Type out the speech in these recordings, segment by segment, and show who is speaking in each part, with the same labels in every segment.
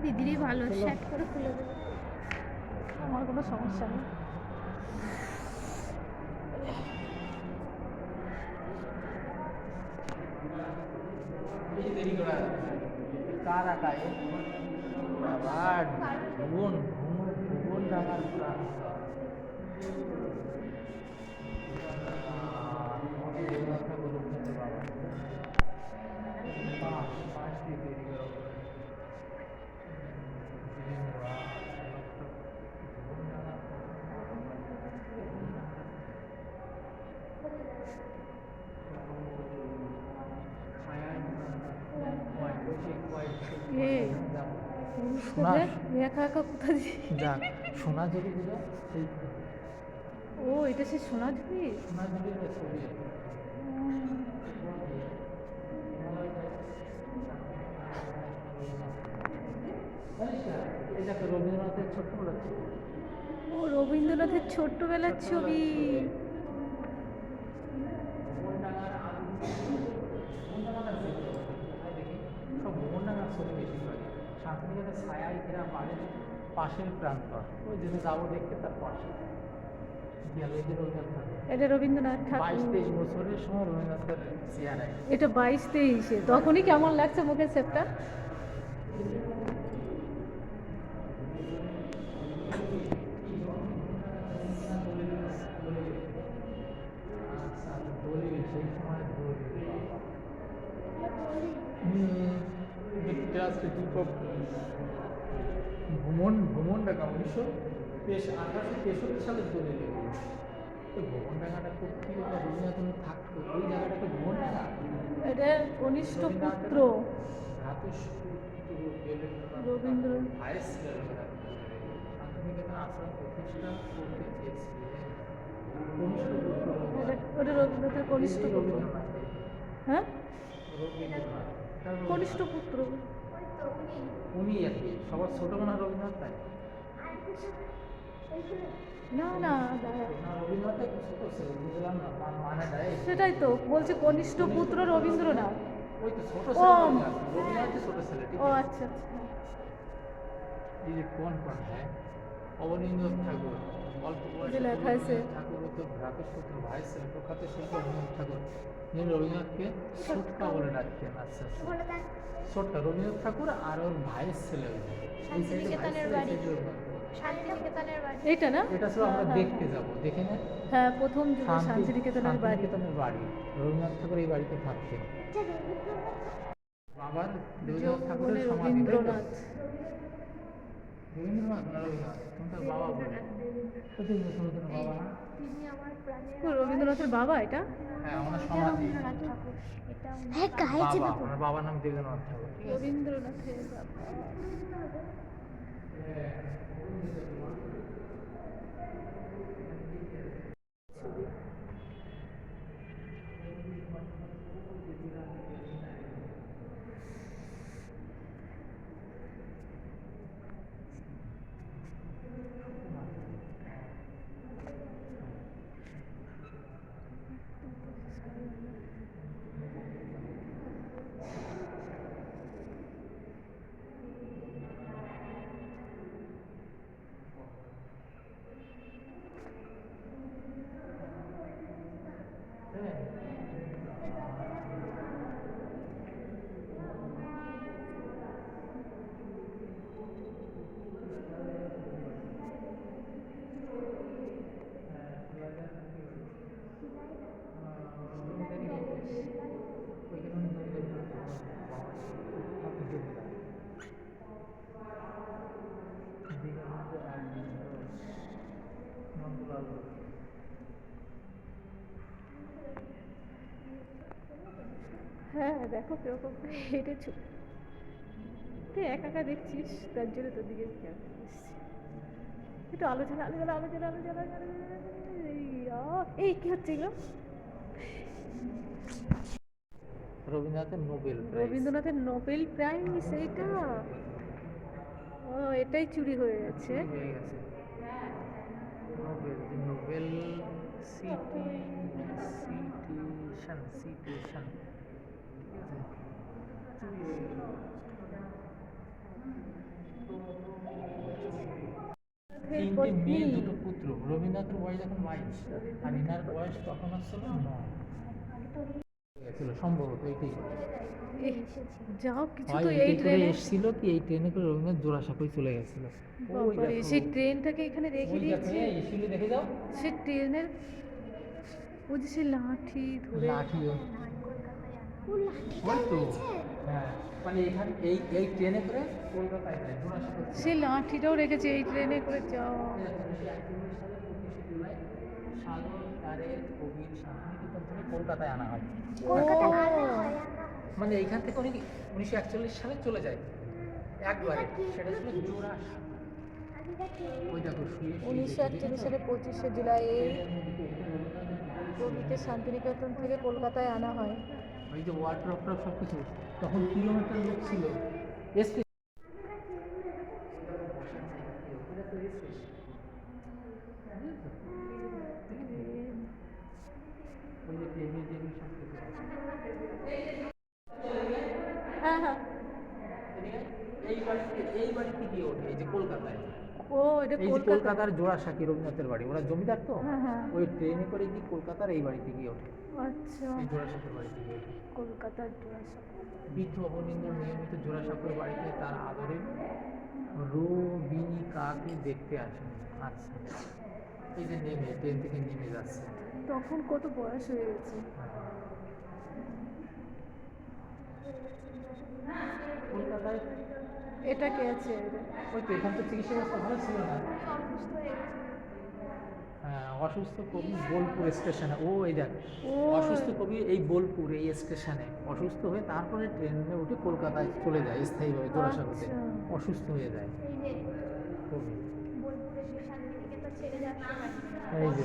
Speaker 1: দিদিরই ভালো, সেট করে খুলে দেবে, আমার কোনো সমস্যা নেই।
Speaker 2: দেরি করা কার আঁকা আবার ভুবন ভুবন ভুবন ডাঙার প্রাণ
Speaker 1: এ সোনা একা একা কোথা দিয়ে
Speaker 2: যাক সোনাঝুরি গুলো সেই
Speaker 1: ও এটা সে সোনাঝুরি।
Speaker 2: সোনাঝুরির ছবি এটা তো রবীন্দ্রনাথের ছোট্টবেলার ছবি।
Speaker 1: ও রবীন্দ্রনাথের ছোট্টবেলার ছবি।
Speaker 2: সব মোহনডাঙ্গার ছবি বেশিরভাগ শান্তিনিকেতনের ছায়া ঘেরা বাড়ির পাশের প্রান্তর ওই যেটা যাবো দেখতে তার পাশে
Speaker 1: এটা রবীন্দ্রনাথ ঠাকুর।
Speaker 2: 22-23 বছরের সময় রবীন্দ্রনাথের চেয়ারায়
Speaker 1: এটা 22-23-এ তখনই কেমন লাগছে মুখের শেপটা।
Speaker 2: সেই সময় ভ্রমণ ভ্রমণ ডাকা 1863 সালের দলিল। তো ভ্রমণ ডাকাটা খুব কি রবীন্দ্রনাথ থাকতো ওই জায়গাটাকে ভ্রমণ ডাকা।
Speaker 1: এটা কনিষ্ঠ পুত্র রবীন্দ্র।
Speaker 2: শান্তিনিকেতন আশ্রম প্রতিষ্ঠা করতে চেয়েছিলেন
Speaker 1: ওটা রবীন্দ্রনাথের কনিষ্ঠ পুত্র। হ্যাঁ কনিষ্ঠ পুত্র
Speaker 2: উনি আর কি সবার ছোট মনে হয় রবীন্দ্রনাথ তাই
Speaker 1: না না
Speaker 2: রবীন্দ্রনাথ ছোট ছিল বুঝলাম না মানে দেয়
Speaker 1: সেটাই তো বলছে কনিষ্ঠ পুত্র রবীন্দ্রনাথ।
Speaker 2: ওই তো ছোট
Speaker 1: ও
Speaker 2: রবীন্দ্রনাথ ছোট ছেলে
Speaker 1: ও আচ্ছা আচ্ছা।
Speaker 2: এই যে কোন হ্যাঁ অবনীন্দ্র ঠাকুর অল্প বয়সে
Speaker 1: লেখা আছে
Speaker 2: ঠাকুর তো ভ্রাতুষ্পুত্র ভাই ছিল প্রখ্যাত শিল্পী অবনীন্দ্র ঠাকুর যিনি রবীন্দ্রনাথকে ছোট্টা বলে ডাকতেন। আচ্ছা ছোট্টা রবীন্দ্রনাথ ঠাকুর আর ওর ভাইয়ের ছেলে
Speaker 1: এইটা না
Speaker 2: এটা ছিল আমরা দেখতে যাবো দেখে না।
Speaker 1: হ্যাঁ প্রথম যুগে শান্তিনিকেতনের বাড়ি।
Speaker 2: শান্তিনিকেতনের বাড়ি রবীন্দ্রনাথ ঠাকুর এই বাড়িতে থাকতেন। বাবার রবীন্দ্রনাথ ঠাকুরের সমাধি
Speaker 1: রবীন্দ্রনাথ
Speaker 2: রবীন্দ্রনাথ না রবীন্দ্রনাথ তুমি তার বাবা বলে বাবা না
Speaker 1: রবীন্দ্রনাথের বাবা এটা।
Speaker 2: হ্যাঁ আমার সমাধি বাবা আমার বাবার নাম দেবেন্দ্রনাথ ঠাকুর
Speaker 1: রবীন্দ্রনাথের বাবা। হ্যাঁ দেখো কিরকম হেঁটেছো তুই একা একা দেখছিস তার জন্য তোর দিকে একটু আলোচনা আলোচনা আলোচনা আলোচনা এই কি হচ্ছে এগুলো। রবীন্দ্রনাথের নোবেল প্রাইজ এইটা। ও এটাই চুরি হয়ে গেছে।
Speaker 2: নোবেল সিটিশন ঠিক আছে তিনটে মেয়ে দুটো পুত্র। রবীন্দ্রনাথের বয়স এখন 22 আর ইনার বয়স তখন আসছিল 9 ছিল সম্ভবত এইটাই।
Speaker 1: যাও কিছু
Speaker 2: হয়
Speaker 1: তো এই
Speaker 2: এইটাই করে
Speaker 1: ট্রেনে
Speaker 2: এসেছিল কি এই ট্রেনে করে রবীন্দ্রনাথ জোড়াসাঁকোয় চলে গেছিল। ওই
Speaker 1: বাবারে,
Speaker 2: দেখো,
Speaker 1: সেই ট্রেনটাকে এখানে রেখে
Speaker 2: ওই দেখো,
Speaker 1: দিয়েছে।
Speaker 2: এই শিলি দেখে যাও,
Speaker 1: সে ট্রেনের ওই যে সে লাঠি ধরে
Speaker 2: লাঠি ওই তো, হ্যাঁ মানে এখানে এই এই ট্রেনে করে কলকাতায় যায় জোড়াসাঁকো।
Speaker 1: সে লাঠিটাও রেখেছে এই ট্রেনে করে যাও।
Speaker 2: সাগরদাঁড়ের কবির শান্তিনিকেতন থেকে কলকাতায় আনা হয়।
Speaker 1: ও,
Speaker 2: মানে এইখান থেকে উনি 1941 সালে চলে যায় একবারে। সেটা ছিল জোড়াসাঁকো। ওই দেখো শুয়ে শুয়ে
Speaker 1: 1941 সালে 25শে জুলাই এই কবিকে শান্তিনিকেতন থেকে কলকাতায় আনা হয়।
Speaker 2: ওই যে ওয়াটার অফ সব কিছু তখন কিলোমিটার লোক ছিল। এসপি ওই যে টেবিল টেবিল সব কিছু
Speaker 1: হ্যাঁ হ্যাঁ,
Speaker 2: এই বাড়িতে গিয়ে ওঠে এই যে কলকাতায়।
Speaker 1: ও এটা
Speaker 2: এই যে
Speaker 1: কলকাতা।
Speaker 2: কলকাতার জোড়াসাঁকি রবীন্দ্রনাথের বাড়ি, ওরা জমিদার তো,
Speaker 1: হ্যাঁ হ্যাঁ,
Speaker 2: ওই ট্রেনে করে গিয়ে কলকাতার এই বাড়িতে গিয়ে ওঠে,
Speaker 1: আচ্ছা,
Speaker 2: এই জোড়াসাঁকোর বাড়িতে গিয়ে ওঠে।
Speaker 1: কলকাতার জোড়াসাঁকো।
Speaker 2: বৃদ্ধ অবনীন্দ্র নিয়মিত জোড়াসাঁকোর বাড়িতে তার আদরের রবিনিকাকে দেখতে আসেন। আচ্ছা, এই যে নেমে ট্রেন থেকে নেমে যাচ্ছে।
Speaker 1: তখন কত বয়স হয়ে গেছে।
Speaker 2: কলকাতায়
Speaker 1: এটা কে আছে?
Speaker 2: ওই তো এখান তো চিকিৎসা ব্যবস্থা ভালো ছিল না। হ্যাঁ, অসুস্থ কবি বোলপুর স্টেশনে, ও এই দেখ,
Speaker 1: ও
Speaker 2: অসুস্থ কবি এই বোলপুর এই স্টেশনে অসুস্থ হয়ে তারপরে ট্রেনে উঠে কলকাতায় চলে যায় স্থায়ীভাবে জোড়াসাঁকোতে।
Speaker 1: আচ্ছা।
Speaker 2: অসুস্থ হয়ে যায় কবি। এই যে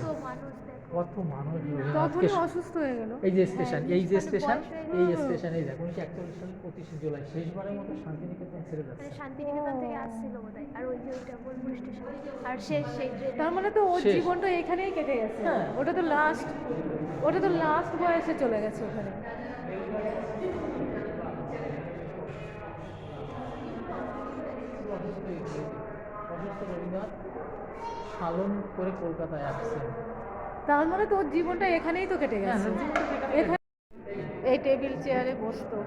Speaker 2: কত মানুষ রবীন্দ্রনাথকে
Speaker 1: তখনই অসুস্থ হয়ে গেল।
Speaker 2: এই যে স্টেশন, এই যে স্টেশন, এই স্টেশনে দেখ 1941 সালে 25শে জুলাই শেষবারের মতো শান্তিনিকেতন ছেড়ে যাচ্ছে।
Speaker 3: শান্তিনিকেতন থেকে আসছিল বোধহয়, আর ওই যে ওইটা বোলপুর স্টেশন, আর শেষ সেই ট্রেন।
Speaker 1: তার মানে তো ওর
Speaker 2: শেষ।
Speaker 1: জীবনটা এখানেই কেটে গেছে।
Speaker 2: হ্যাঁ।
Speaker 1: ওটা তো লাস্ট বয়সে চলে গেছে ওখানে।
Speaker 2: অসুস্থ রবীন্দ্রনাথ সালন করে কলকাতায় আসছেন।
Speaker 1: তার মানে তো ওর জীবনটা এখানেই তো কেটে গেছে। এখানে এই টেবিল চেয়ারে বসতো।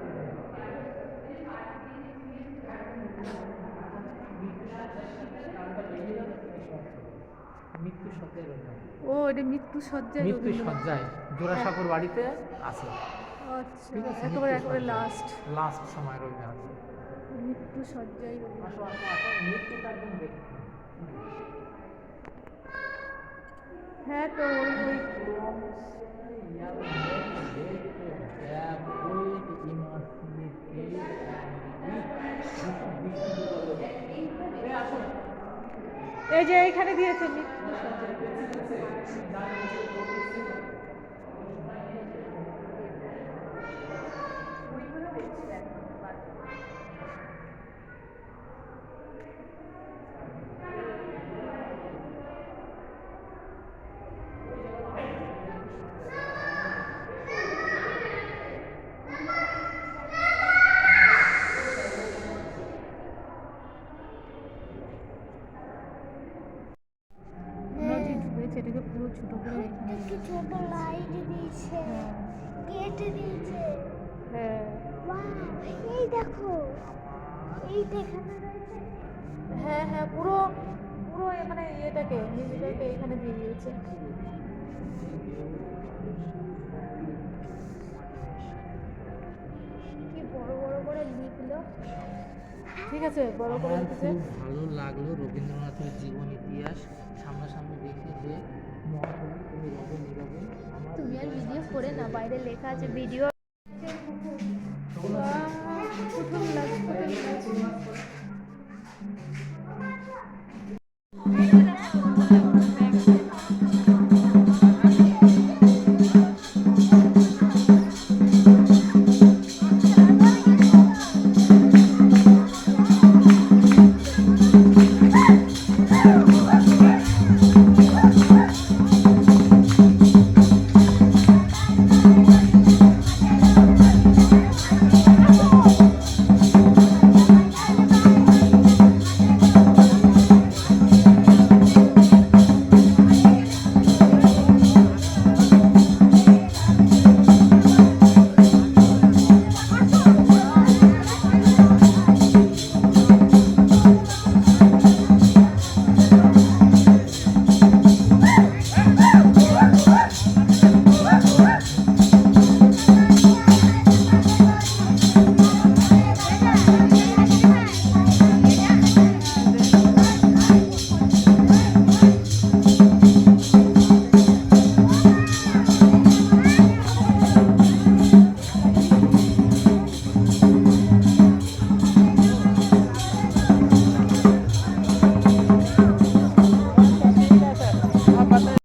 Speaker 2: মৃত্যু সজ্জায় রবীন্দ্রনাথ,
Speaker 1: ও এটা মৃত্যু সজ্জায়
Speaker 2: মৃত্যু
Speaker 1: রবীন্দ্রনাথ।
Speaker 2: সজ্জায় জোড়াসাঁকোর বাড়িতে আছে।
Speaker 1: আচ্ছা,
Speaker 2: ঠিক আছে,
Speaker 1: একেবারে লাস্ট
Speaker 2: লাস্ট সময় রবীন্দ্রনাথ।
Speaker 1: মৃত্যু সজ্জায় রবীন্দ্রনাথ।
Speaker 2: আসো আসো আসো, মৃত্যুটা একদম দেখতে।
Speaker 1: হ্যাঁ, তো ওই এই যে এইখানে দিয়েছে মৃত্যু সজ্জায়। আমরা যে ঢুকেছি এটাকে পুরো ছোট করে এখানে
Speaker 3: কি ছোট লাইট দিয়েছে, গেট দিয়েছে।
Speaker 1: হ্যাঁ
Speaker 3: বাহ, এই দেখো, এই দেখানো রয়েছে।
Speaker 1: হ্যাঁ হ্যাঁ, পুরো পুরো মানে ইয়েটাকে নিজেটাকে এখানে দিয়ে দিয়েছে।
Speaker 3: কি বড় বড় করে লিখলো।
Speaker 1: ঠিক আছে, বড় করে
Speaker 2: আমার
Speaker 1: দিতেছে।
Speaker 2: খুব ভালো লাগলো রবীন্দ্রনাথের জীবন ইতিহাস সামনাসামনি দেখে, যে মহাকবি কবি রবীন্দ্র
Speaker 3: তুমি আর ভিডিও করে না, বাইরে লেখা আছে ভিডিও।